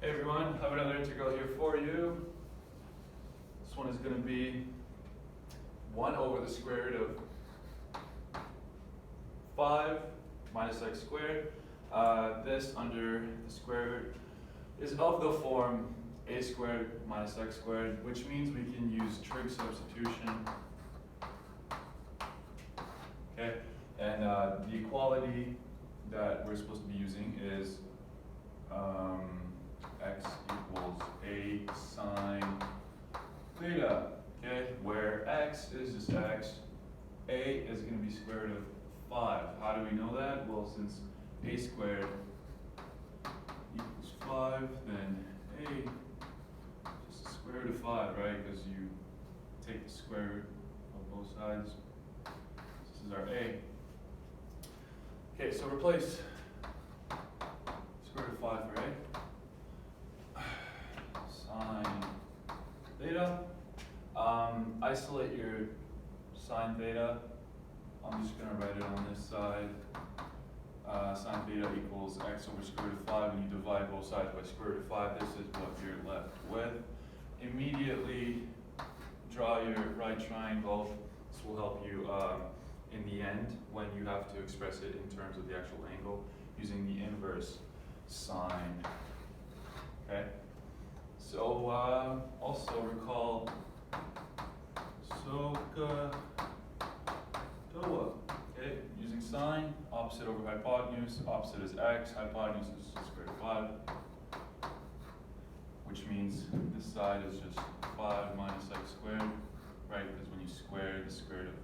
Hey everyone, I have another integral here for you. This one is going to be 1 over the square root of 5 minus x squared. This under the square root is of the form a squared minus x squared, which means we can use trig substitution. Okay, and the equality that we're supposed to be using is x equals a sine theta, okay, where x is just x, a is going to be square root of 5. How do we know that? Well, since a squared equals 5, then a is just the square root of 5, right? Because you take the square root of both sides. This is our a. Okay, so replace square root of 5 for a. Sine theta. Isolate your sine theta. I'm just going to write it on this side. Sine theta equals x over square root of 5. When you divide both sides by square root of 5, this is what you're left with. Immediately draw your right triangle. This will help you in the end when you have to express it in terms of the actual angle using the inverse sine. Okay? So also recall SOHCAHTOA. Okay, using sine, opposite over hypotenuse. Opposite is x, hypotenuse is square root of 5, which means this side is just 5 minus x squared, right? Because when you square the square root of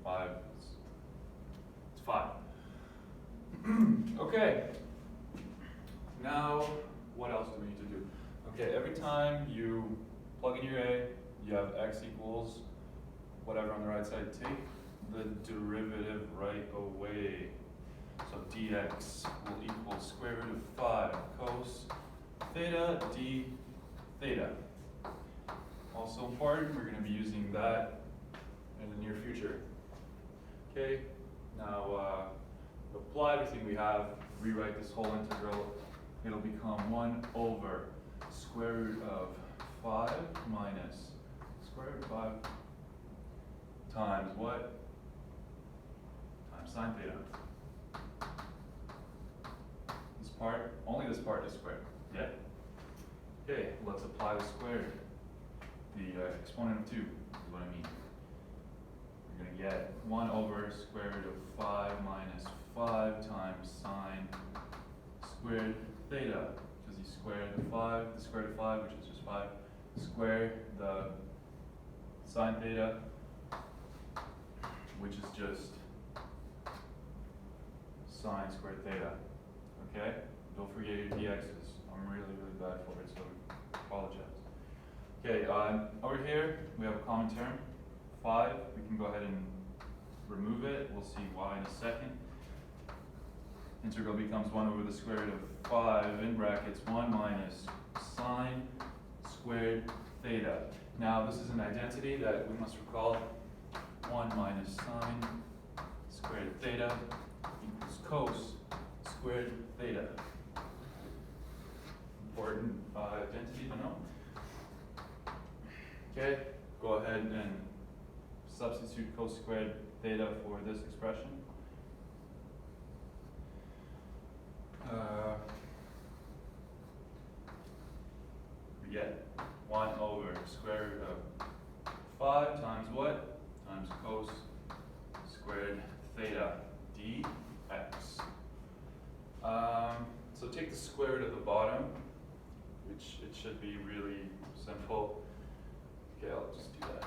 5, it's 5. Okay. Now, what else do we need to do? Okay, every time you plug in your a, you have x equals whatever on the right side. Take the derivative right away. So dx will equal square root of 5 cos theta d theta. Also important, we're going to be using that in the near future. Okay, now apply everything we have, rewrite this whole integral. It'll become 1 over square root of 5 minus square root of 5 times what? Times sine theta. This part, only this part is squared. Yeah? Okay, let's apply the squared. The exponent of 2 is what I mean. We're going to get 1 over square root of 5 minus 5 times sine squared theta. Because you square the square root of 5, which is just 5, square the sine theta, which is just sine squared theta. Okay? Don't forget your dx's. I'm really, really bad for it, so apologize. Okay, over here we have a common term, 5. We can go ahead and remove it. We'll see why in a second. Integral becomes 1 over the square root of 5 in brackets 1 minus sine squared theta. Now this is an identity that we must recall. 1 minus sine squared theta equals cos squared theta. Important identity to know. Okay, go ahead and substitute cos squared theta for this expression. We get 1 over square root of 5 times what? Times cos squared theta dx. So take the square root of the bottom, which it should be really simple. Okay, I'll just do that.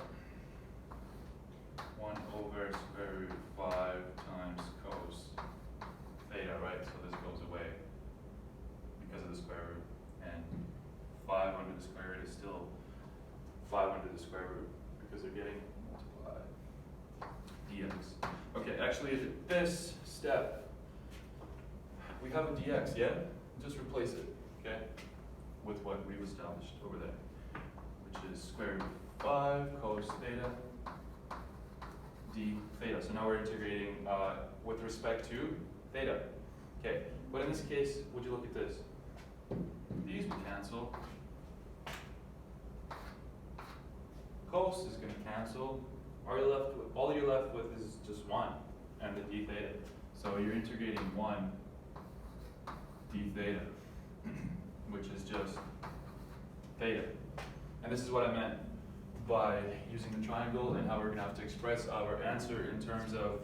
1 over square root of 5 times cos theta, right? So this goes away because of the square root. And 5 under the square root is still 5 under the square root because they're getting multiplied. Dx. Okay, actually at this step, we have a dx, yeah? Just replace it, okay? With what we've established over there, which is square root of 5 cos theta d theta. So now we're integrating with respect to theta. Okay, but in this case, would you look at this? These will cancel. Cos is going to cancel. All you're left with is just 1 and the d theta. So you're integrating 1 d theta, which is just theta. And this is what I meant by using the triangle and how we're going to have to express our answer in terms of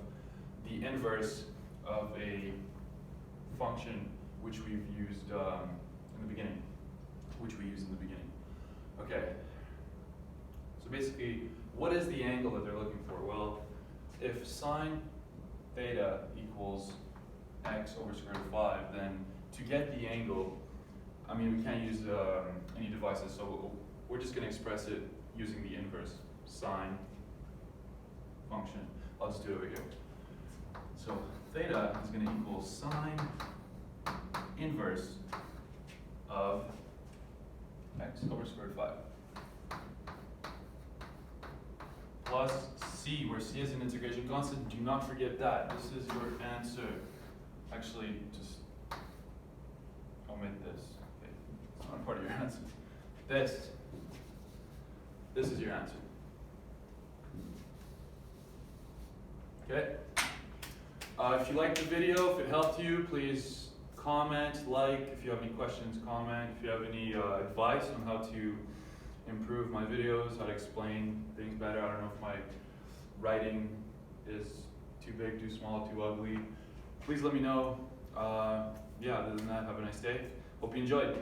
the inverse of a function which we've used in the beginning. Okay. So basically, what is the angle that they're looking for? Well, if sine theta equals x over square root of 5, then to get the angle, I mean, we can't use any devices, so we're just going to express it using the inverse sine function. I'll just do it over here. So theta is going to equal sine inverse of x over square root of 5 plus c, where c is an integration constant. Do not forget that. This is your answer. Actually, just omit this. Okay. It's not part of your answer. This is your answer. Okay? If you liked the video, if it helped you, please comment, like. If you have any questions, comment. If you have any advice on how to improve my videos, how to explain things better. I don't know if my writing is too big, too small, too ugly. Please let me know. Yeah, other than that, have a nice day. Hope you enjoyed.